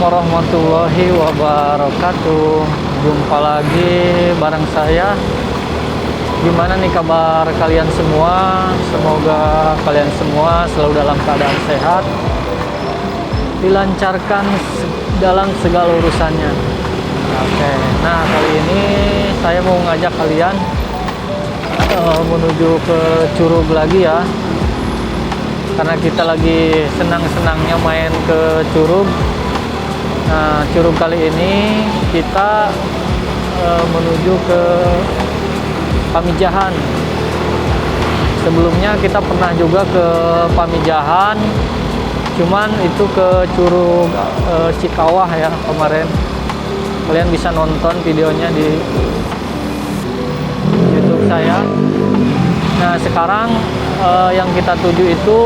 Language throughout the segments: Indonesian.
warahmatullahi wabarakatuh. Jumpa lagi bareng saya. Gimana nih kabar kalian semua? Semoga kalian semua selalu dalam keadaan sehat, dilancarkan dalam segala urusannya. Oke, nah kali ini saya mau ngajak kalian menuju ke Curug lagi ya. Karena kita lagi senang-senangnya main ke Curug. Nah, Curug kali ini kita menuju ke Pamijahan. Sebelumnya kita pernah juga ke Pamijahan, cuman itu ke Curug Cikawah ya kemarin. Kalian bisa nonton videonya di YouTube saya. Nah, sekarang yang kita tuju itu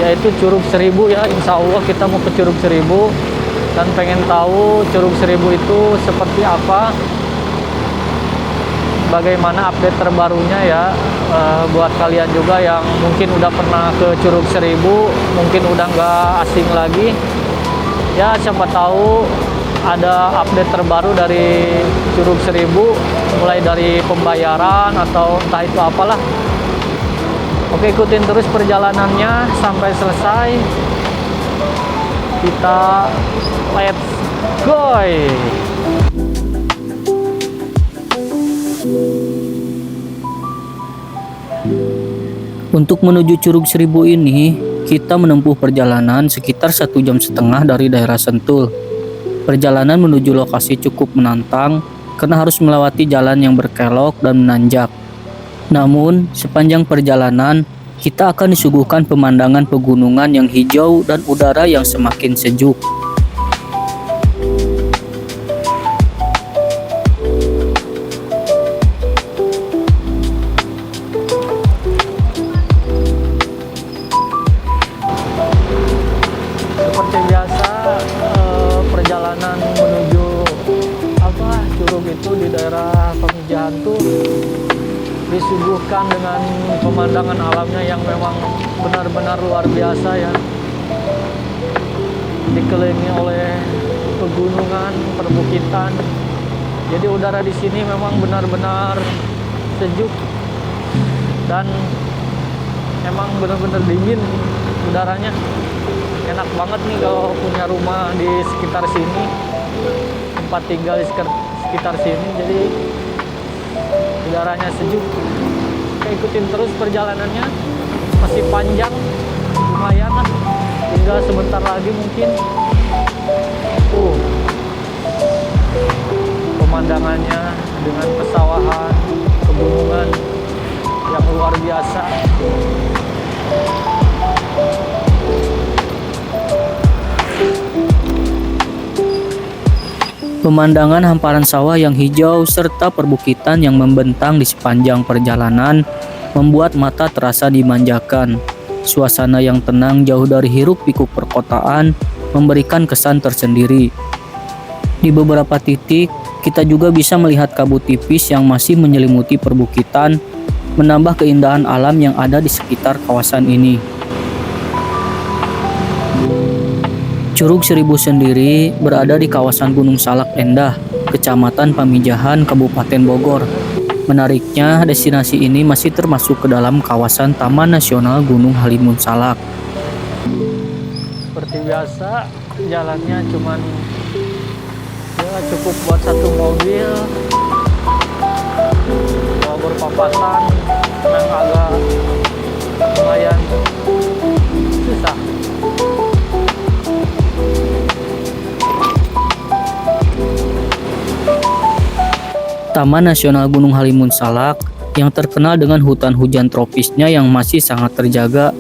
yaitu Curug Seribu ya. Insya Allah kita mau ke Curug Seribu dan pengen tahu Curug Seribu itu seperti apa, bagaimana update terbarunya ya. Buat kalian juga yang mungkin udah pernah ke Curug Seribu, mungkin udah nggak asing lagi ya, siapa tahu ada update terbaru dari Curug Seribu, mulai dari pembayaran atau entah itu apalah. Oke, ikutin terus perjalanannya sampai selesai. Kita let's go. Untuk menuju Curug Seribu ini, kita menempuh perjalanan sekitar 1,5 jam dari daerah Sentul. Perjalanan menuju lokasi cukup menantang karena harus melewati jalan yang berkelok dan menanjak. Namun, sepanjang perjalanan, kita akan disuguhkan pemandangan pegunungan yang hijau dan udara yang semakin sejuk. Seperti biasa, perjalanan menuju Curug itu di daerah Pamijahan tuh disuguhkan dengan pemandangan alamnya yang memang benar-benar luar biasa ya. Dikelilingi oleh pegunungan, perbukitan. Jadi udara di sini memang benar-benar sejuk dan emang benar-benar dingin udaranya. Enak banget nih kalau punya rumah di sekitar sini, tempat tinggal di sekitar sini, jadi udaranya sejuk. Oke, ikutin terus perjalanannya, masih panjang, lumayan lah, tinggal sebentar lagi mungkin. Pemandangannya dengan pesawahan, pegunungan yang luar biasa. Pemandangan hamparan sawah yang hijau serta perbukitan yang membentang di sepanjang perjalanan membuat mata terasa dimanjakan. Suasana yang tenang jauh dari hiruk-pikuk perkotaan memberikan kesan tersendiri. Di beberapa titik, kita juga bisa melihat kabut tipis yang masih menyelimuti perbukitan, menambah keindahan alam yang ada di sekitar kawasan ini. Curug Seribu sendiri berada di kawasan Gunung Salak Endah, Kecamatan Pamijahan, Kabupaten Bogor. Menariknya, destinasi ini masih termasuk ke dalam kawasan Taman Nasional Gunung Halimun Salak. Seperti biasa, jalannya cuman ya cukup buat satu mobil. Kalau berpapasan yang agak lumayan susah. Taman Nasional Gunung Halimun Salak yang terkenal dengan hutan hujan tropisnya yang masih sangat terjaga.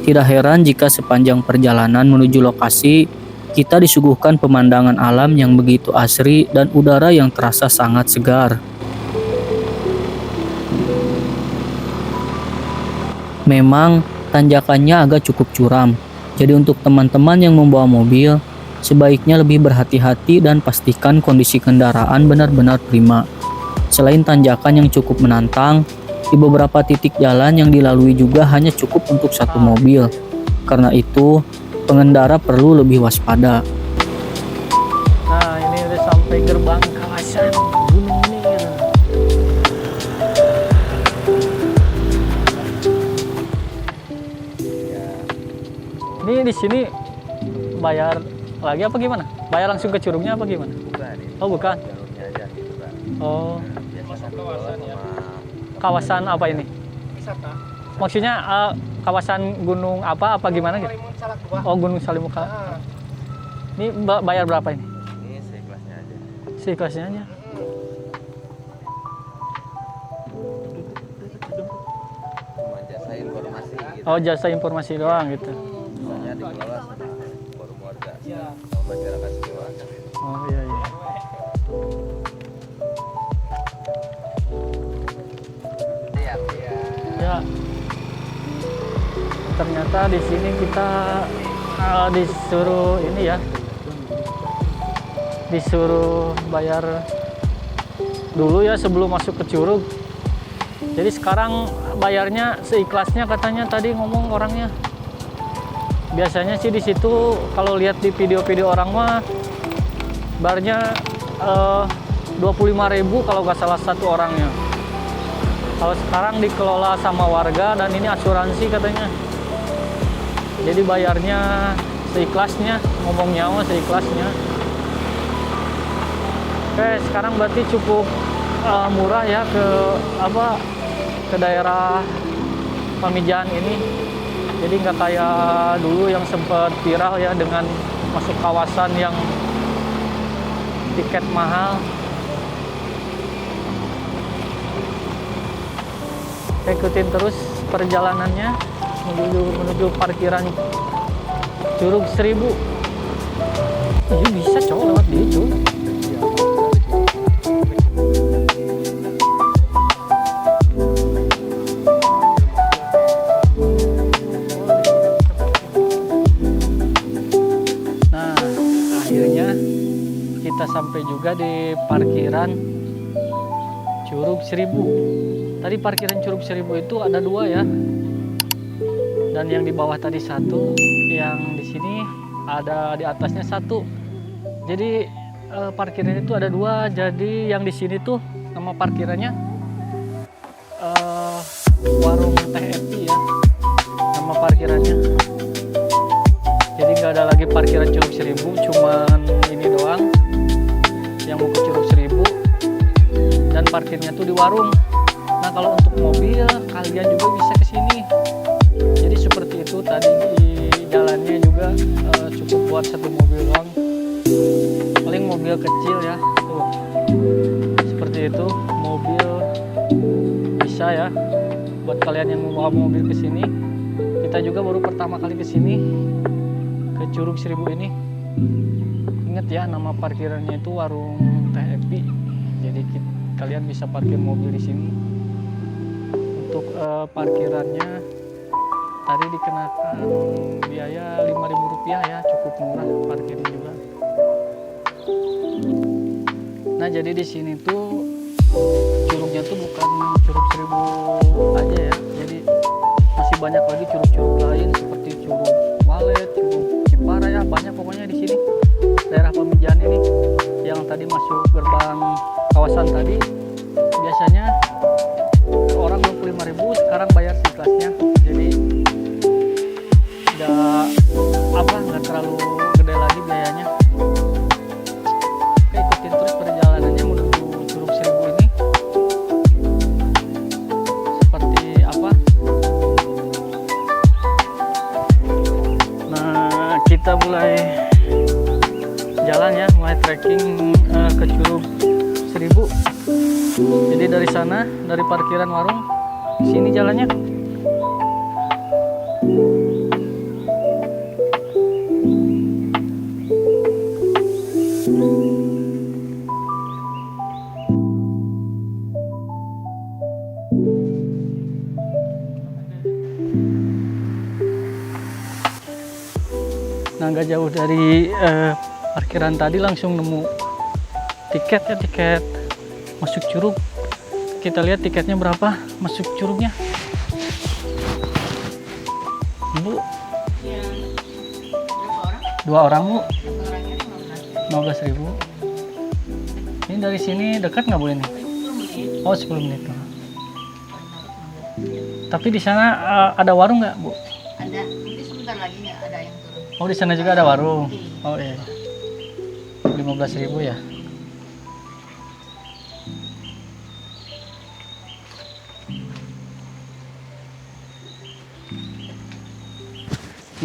Tidak heran jika sepanjang perjalanan menuju lokasi, kita disuguhkan pemandangan alam yang begitu asri dan udara yang terasa sangat segar. Memang, tanjakannya agak cukup curam, jadi untuk teman-teman yang membawa mobil, sebaiknya lebih berhati-hati dan pastikan kondisi kendaraan benar-benar prima. Selain tanjakan yang cukup menantang, di beberapa titik jalan yang dilalui juga hanya cukup untuk satu mobil. Karena itu, pengendara perlu lebih waspada. sampai gerbang kawasan Gunung Nir. Ini di sini bayar lagi apa gimana? Bayar langsung ke curugnya apa gimana? Bukan, ini Oh bukan. jalurnya aja gitu kan. Oh, Biasa kawasan ya. kawasan apa ini? Wisata. Maksudnya kawasan gunung apa gimana gitu? Kalimun Salak Dua. Oh, Gunung Salimuka. Ah, Ini bayar berapa ini? Ini seikhlasnya aja. Seikhlasnya aja. Cuma jasa informasi gitu. Oh, jasa informasi doang gitu. Misalnya dikelola sama forum warga, Iya. sama masyarakat sekitar. Oh iya iya. Siap ya. Ya. Ternyata di sini kita disuruh ini ya. Disuruh bayar dulu ya sebelum masuk ke curug. Jadi sekarang bayarnya seikhlasnya katanya tadi ngomong orangnya. Biasanya sih di situ kalau lihat di video-video orang mah barnya 25.000 kalau nggak salah satu orangnya. Kalau sekarang dikelola sama warga dan ini asuransi katanya. Jadi bayarnya seikhlasnya, ngomongnya mah seikhlasnya. Oke, sekarang berarti cukup murah ya ke daerah Pamijahan ini. Jadi nggak kayak dulu yang sempat viral ya dengan masuk kawasan yang tiket mahal. Ikutin terus perjalanannya menuju parkiran Curug Seribu. Iya bisa cowok lewat dia cuy. Nah, akhirnya kita sampai juga di parkiran Curug Seribu. Tadi parkiran Curug Seribu itu ada dua ya. Dan yang di bawah tadi satu, yang di sini ada di atasnya satu. Jadi parkiran itu ada dua. Jadi yang di sini tuh nama parkirannya Warung Teh Epi ya. Nama parkirannya. Jadi nggak ada lagi parkiran Curug Seribu, cuman ini doang yang mau ke Curug Seribu. Dan parkirnya tuh di warung. Nah kalau untuk mobil kalian juga bisa ke sini. Jadi seperti itu tadi di jalannya juga cukup buat satu mobil doang. Paling mobil kecil ya. Tuh. Seperti itu mobil bisa ya buat kalian yang mau bawa mobil ke sini. Kita juga baru pertama kali ke sini ke Curug Seribu ini. Ingat ya nama parkirannya itu Warung Teh Epi. Jadi kalian bisa parkir mobil di sini. Untuk parkirannya tadi dikenakan biaya Rp5.000 ya, cukup murah parkirnya juga. Nah jadi di sini tuh curugnya tuh bukan Curug Seribu aja ya, jadi masih banyak lagi curug-curug lain seperti Curug Walet, Curug Cipara ya, banyak pokoknya di sini daerah Pamijahan ini. Yang tadi masuk gerbang kawasan tadi biasanya orang 25.000, sekarang bayar seikhlasnya. Jadi nggak terlalu gede lagi biayanya. Oke, ikutin terus perjalanannya menuju Curug Seribu ini. Seperti apa? Nah, kita mulai jalan ya, mulai trekking ke Curug Seribu. Jadi dari sana, dari parkiran warung, sini jalannya. Nah, nggak jauh dari parkiran tadi langsung nemu tiket ya, tiket masuk curug. Kita lihat tiketnya berapa masuk curugnya. Bu, Berapa orang? 2 orang bu, Orangnya 15.000. 15.000. Ini dari sini dekat nggak Bu ini? Oh 10 menit. Tapi di sana ada warung nggak Bu? Ada, nanti sebentar lagi nggak ada yang turun. Oh di sana juga ada warung. Oh iya. 15.000 ya.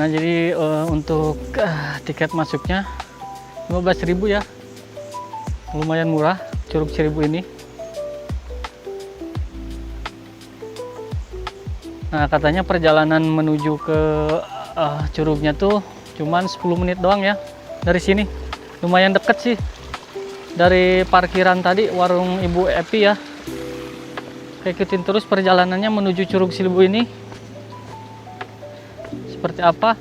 Nah jadi untuk tiket masuknya 15.000 ya. Lumayan murah Curug Seribu ini. Nah katanya perjalanan menuju ke curugnya tuh cuman 10 menit doang ya dari sini. Lumayan deket sih dari parkiran tadi warung Ibu Epi ya. Ikutin terus perjalanannya menuju Curug Seribu ini seperti apa.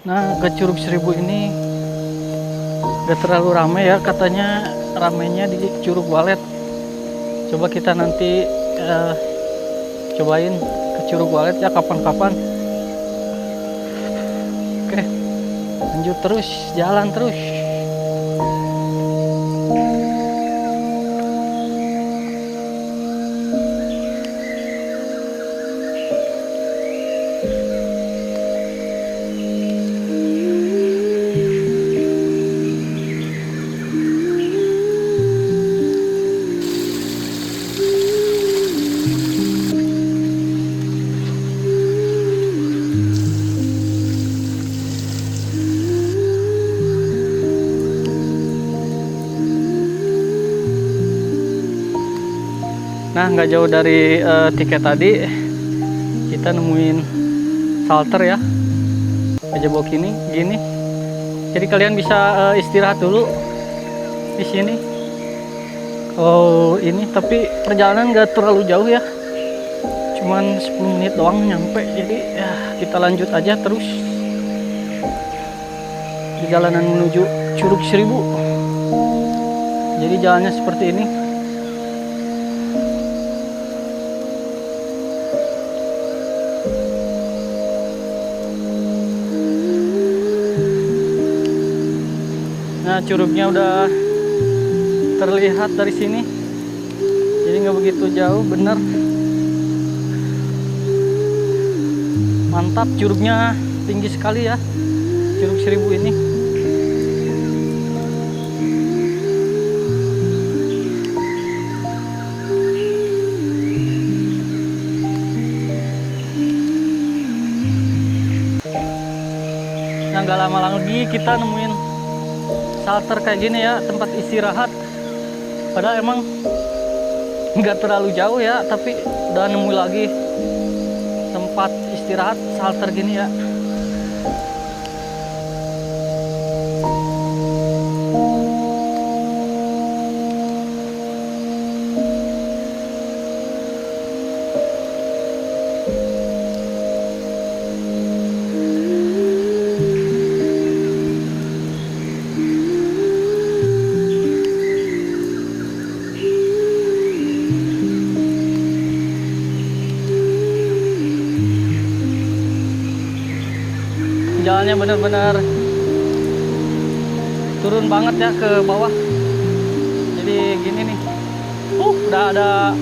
Nah ke Curug Seribu ini gak terlalu ramai ya, katanya ramainya di Curug Walet. Coba kita nanti cobain ke Curug Walet ya kapan-kapan. Oke, lanjut terus, jalan terus. Nah nggak jauh dari tiket tadi kita nemuin shelter ya, aja bawa gini. Jadi kalian bisa istirahat dulu di sini. Oh ini tapi perjalanan nggak terlalu jauh ya, cuman 10 menit doang nyampe. Jadi ya kita lanjut aja terus di jalanan menuju Curug Seribu. Jadi jalannya seperti ini. Nah curugnya udah terlihat dari sini, jadi nggak begitu jauh, bener. Mantap, curugnya tinggi sekali ya, Curug Seribu ini. Nah nggak lama lagi kita nemuin shelter kayak gini ya, tempat istirahat. Padahal emang nggak terlalu jauh ya, tapi udah nemu lagi tempat istirahat shelter gini ya. Jalannya benar-benar turun banget ya ke bawah. Jadi gini nih. Udah ada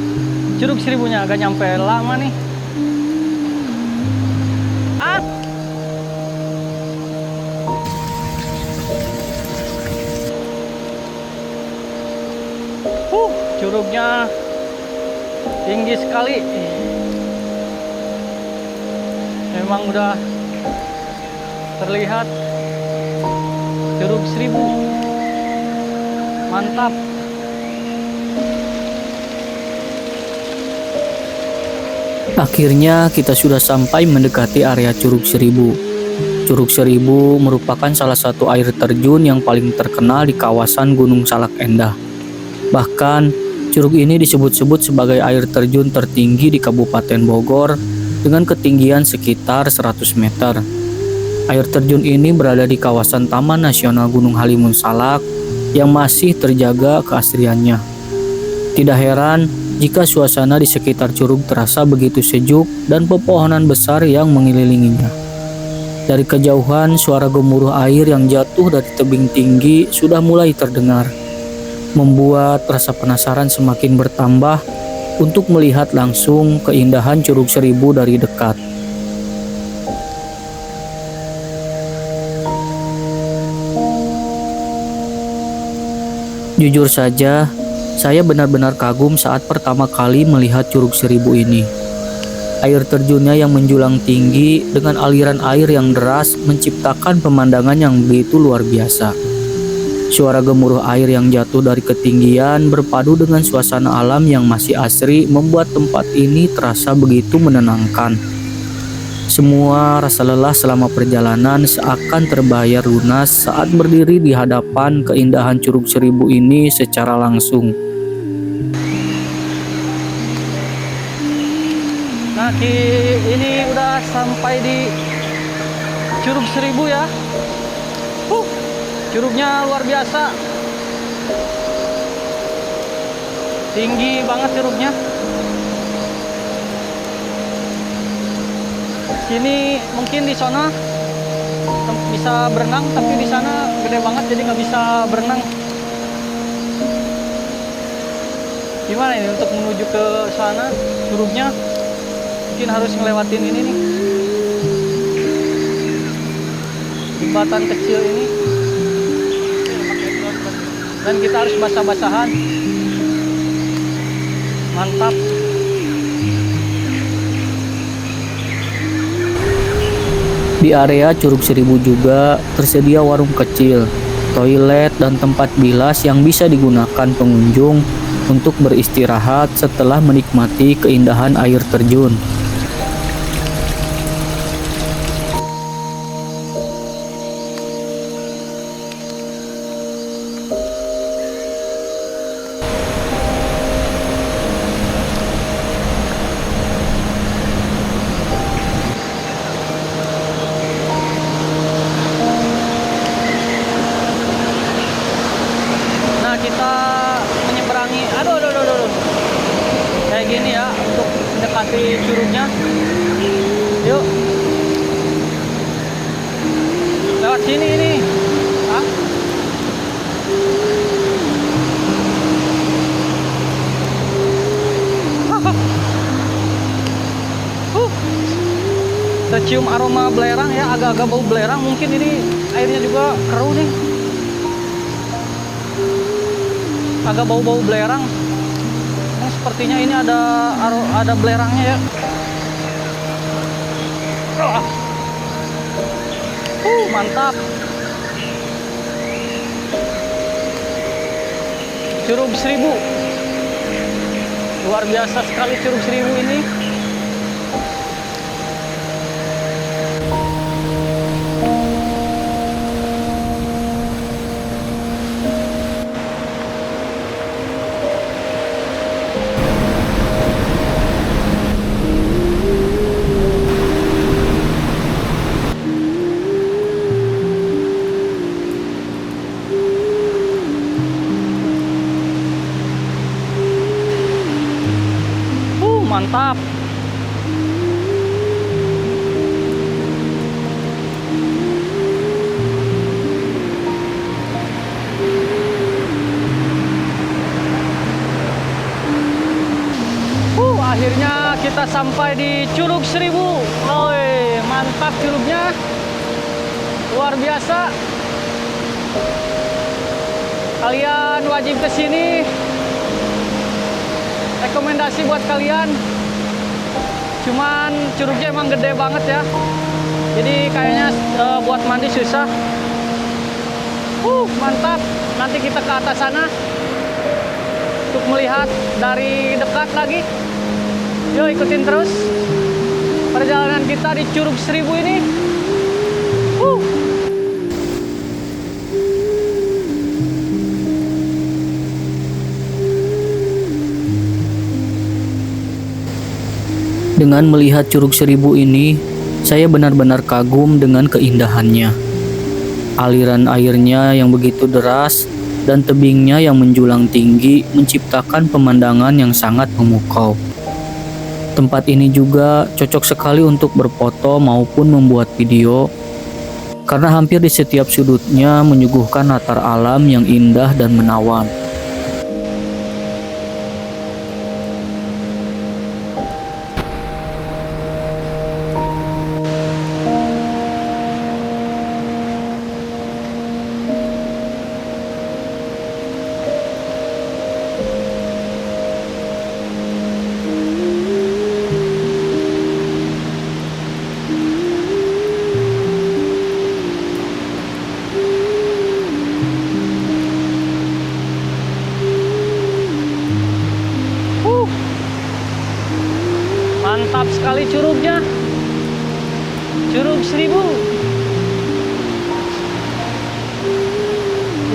Curug Seribunya, agak nyampe lama nih. Curugnya tinggi sekali. Memang udah terlihat Curug Seribu. Mantap. Akhirnya kita sudah sampai mendekati area Curug Seribu. Curug Seribu merupakan salah satu air terjun yang paling terkenal di kawasan Gunung Salak Endah. Bahkan curug ini disebut-sebut sebagai air terjun tertinggi di Kabupaten Bogor dengan ketinggian sekitar 100 meter. Air terjun ini berada di kawasan Taman Nasional Gunung Halimun Salak yang masih terjaga keasliannya. Tidak heran jika suasana di sekitar curug terasa begitu sejuk dan pepohonan besar yang mengelilinginya. Dari kejauhan, suara gemuruh air yang jatuh dari tebing tinggi sudah mulai terdengar, membuat rasa penasaran semakin bertambah untuk melihat langsung keindahan Curug Seribu dari dekat. Jujur saja, saya benar-benar kagum saat pertama kali melihat Curug Seribu ini. Air terjunnya yang menjulang tinggi dengan aliran air yang deras menciptakan pemandangan yang begitu luar biasa. Suara gemuruh air yang jatuh dari ketinggian berpadu dengan suasana alam yang masih asri membuat tempat ini terasa begitu menenangkan. Semua rasa lelah selama perjalanan seakan terbayar lunas saat berdiri di hadapan keindahan Curug Seribu ini secara langsung. Nah, ini udah sampai di Curug Seribu ya. Curugnya luar biasa. Tinggi banget curugnya. Sini mungkin di sana bisa berenang, tapi di sana gede banget jadi nggak bisa berenang. Gimana ini untuk menuju ke sana curugnya? Mungkin harus ngelewatin ini nih, jembatan kecil ini, dan kita harus basah-basahan. Mantap. Di area Curug Seribu juga tersedia warung kecil, toilet, dan tempat bilas yang bisa digunakan pengunjung untuk beristirahat setelah menikmati keindahan air terjun. Nah, kita menyeberangi, aduh, kayak gini ya untuk mendekati curugnya. Yuk, lewat sini ini. Ah. Tercium aroma belerang ya, agak-agak bau belerang. Mungkin ini airnya juga keruh nih. Agak bau-bau belerang. Sepertinya ini ada belerangnya ya. Mantap. Curug Seribu. Luar biasa sekali Curug Seribu ini. Mantap. Akhirnya kita sampai di Curug Seribu. Oi, mantap curugnya. Luar biasa. Kalian wajib ke sini. Rekomendasi buat kalian. Cuman curugnya emang gede banget ya. Jadi kayaknya buat mandi susah. Mantap. Nanti kita ke atas sana untuk melihat dari dekat lagi. Yuk, ikutin terus perjalanan kita di Curug Seribu ini. Dengan melihat Curug Seribu ini, saya benar-benar kagum dengan keindahannya. Aliran airnya yang begitu deras dan tebingnya yang menjulang tinggi menciptakan pemandangan yang sangat memukau. Tempat ini juga cocok sekali untuk berfoto maupun membuat video karena hampir di setiap sudutnya menyuguhkan latar alam yang indah dan menawan. Mantap sekali curugnya. Curug Seribu.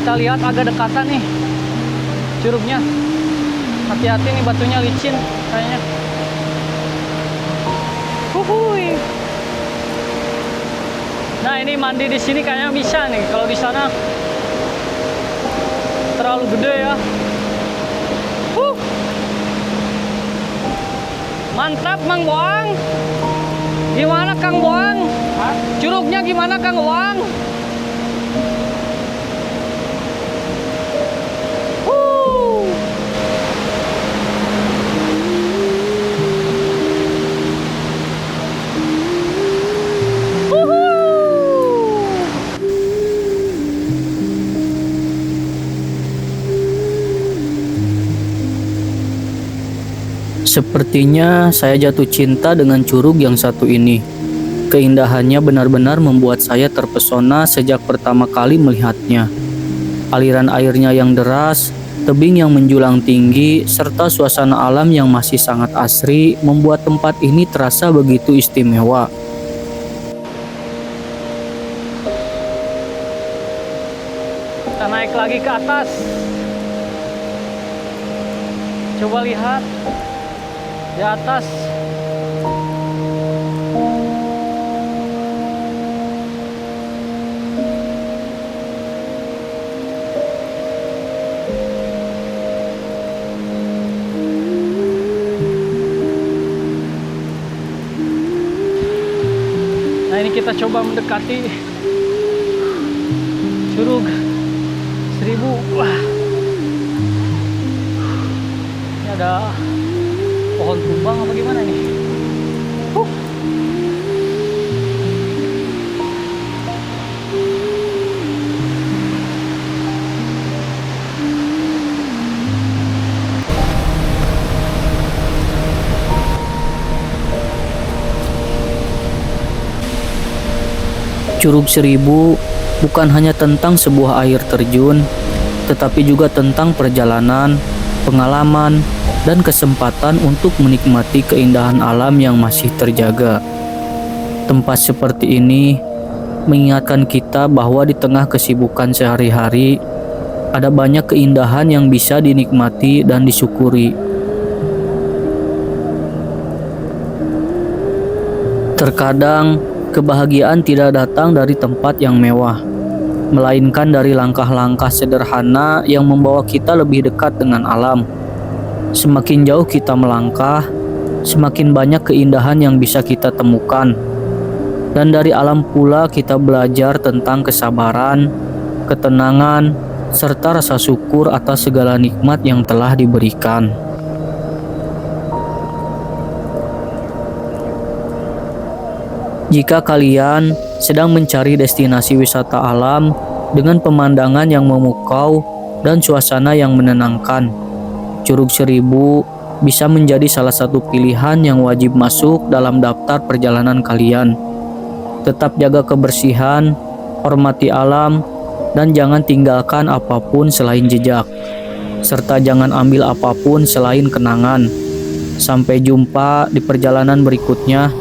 Kita lihat agak dekatan nih curugnya. Hati-hati nih, batunya licin kayaknya. Huhuy. Nah, ini mandi di sini kayaknya bisa nih. Kalau di sana terlalu gede ya. Mantap Mang Boang. Gimana Kang Boang? Curugnya gimana Kang Boang? Sepertinya saya jatuh cinta dengan curug yang satu ini. Keindahannya benar-benar membuat saya terpesona sejak pertama kali melihatnya. Aliran airnya yang deras, tebing yang menjulang tinggi, serta suasana alam yang masih sangat asri membuat tempat ini terasa begitu istimewa. Kita naik lagi ke atas. Coba lihat di atas. Nah, ini kita coba mendekati Curug Seribu. Wah, ini ada pohon tumbang apa gimana nih? Curug Seribu bukan hanya tentang sebuah air terjun, tetapi juga tentang perjalanan, pengalaman, dan kesempatan untuk menikmati keindahan alam yang masih terjaga. Tempat seperti ini mengingatkan kita bahwa di tengah kesibukan sehari-hari, ada banyak keindahan yang bisa dinikmati dan disyukuri. Terkadang, kebahagiaan tidak datang dari tempat yang mewah, melainkan dari langkah-langkah sederhana yang membawa kita lebih dekat dengan alam. Semakin jauh kita melangkah, semakin banyak keindahan yang bisa kita temukan. Dan dari alam pula kita belajar tentang kesabaran, ketenangan, serta rasa syukur atas segala nikmat yang telah diberikan. Jika kalian sedang mencari destinasi wisata alam dengan pemandangan yang memukau dan suasana yang menenangkan, Curug Seribu bisa menjadi salah satu pilihan yang wajib masuk dalam daftar perjalanan kalian. Tetap jaga kebersihan, hormati alam, dan jangan tinggalkan apapun selain jejak, serta jangan ambil apapun selain kenangan. Sampai jumpa di perjalanan berikutnya,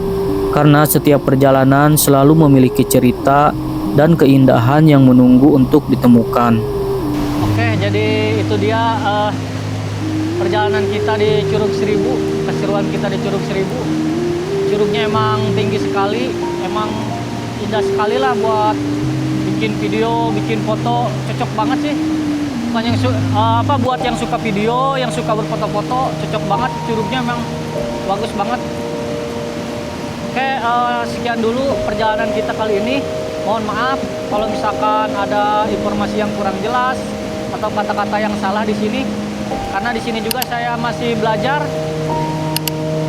karena setiap perjalanan selalu memiliki cerita dan keindahan yang menunggu untuk ditemukan. Oke, jadi itu dia perjalanan kita di Curug Seribu, keseruan kita di Curug Seribu. Curugnya emang tinggi sekali, emang indah sekali lah buat bikin video, bikin foto, cocok banget sih. Bukan yang buat yang suka video, yang suka berfoto-foto, cocok banget. Curugnya emang bagus banget. Oke, sekian dulu perjalanan kita kali ini. Mohon maaf kalau misalkan ada informasi yang kurang jelas atau kata-kata yang salah di sini. Karena di sini juga saya masih belajar.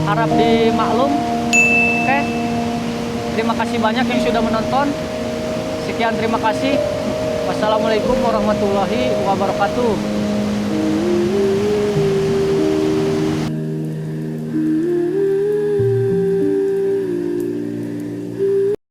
Harap dimaklum. Oke. Terima kasih banyak yang sudah menonton. Sekian, terima kasih. Wassalamualaikum warahmatullahi wabarakatuh.